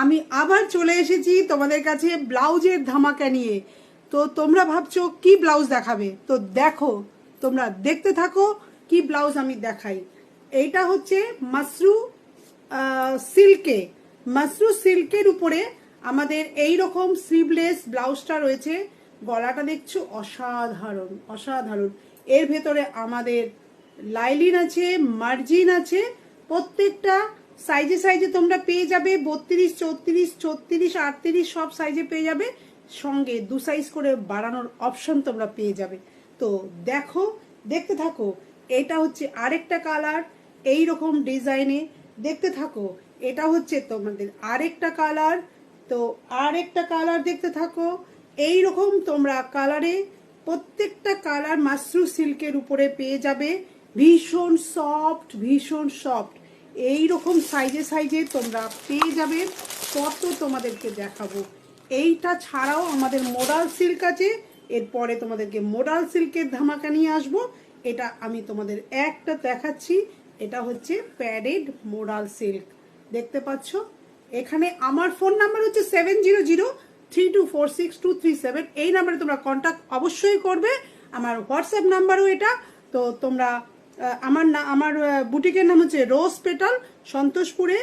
আমি আবার চলে এসেছি তোমাদের কাছে ব্লাউজের ধামাকা নিয়ে। তো তোমরা ভাবছো কি ব্লাউজ দেখাবে, তো দেখো, তোমরা দেখতে থাকো কি ব্লাউজ আমি দেখাই। এইটা হচ্ছে মাসরু সিল্কে, মাসরু সিল্কের উপরে আমাদের এই রকম স্লিভলেস ব্লাউজটা রয়েছে। গলাটা দেখছো অসাধারণ অসাধারণ। এর ভেতরে আমাদের লাইলিন আছে, মার্জিন আছে, প্রত্যেকটা সাইজে সাইজে তোমরা পেয়ে যাবে। 32, 34, 36, 38 সব সাইজে পেয়ে যাবে। সঙ্গে 2 সাইজ করে বাড়ানোর অপশন তোমরা পেয়ে যাবে। তো দেখো, দেখতে থাকো। এটা হচ্ছে আরেকটা কালার এই রকম ডিজাইনে, দেখতে থাকো। এটা হচ্ছে তোমাদের আরেকটা কালার, তো আরেকটা কালার দেখতে থাকো। এই রকম তোমরা কালারে প্রত্যেকটা কালার মাসরু সিল্কের উপরে পেয়ে যাবে। ভীষণ সফট, ভীষণ সফট। এই রকম সাইজে সাইজে তোমরা পেয়ে যাবে। কত তোমাদেরকে দেখাবো। এইটা ছাড়াও আমাদের মোডাল সিল্ক আছে। এরপরে তোমাদেরকে মোডাল সিল্কের ধামাকা নিয়ে আসবো। এটা আমি তোমাদের একটা দেখাচ্ছি। এটা হচ্ছে প্যাডেড মোডাল সিল্ক, দেখতে পাচ্ছ। এখানে আমার ফোন নাম্বার হচ্ছে 7003246237। এই নাম্বারে তোমরা কন্ট্যাক্ট অবশ্যই করবে। আমার হোয়াটসঅ্যাপ নাম্বারও এটা। তো তোমরা আমার বুটিকের নাম হচ্ছে রোজ পেটাল, সন্তোষপুরে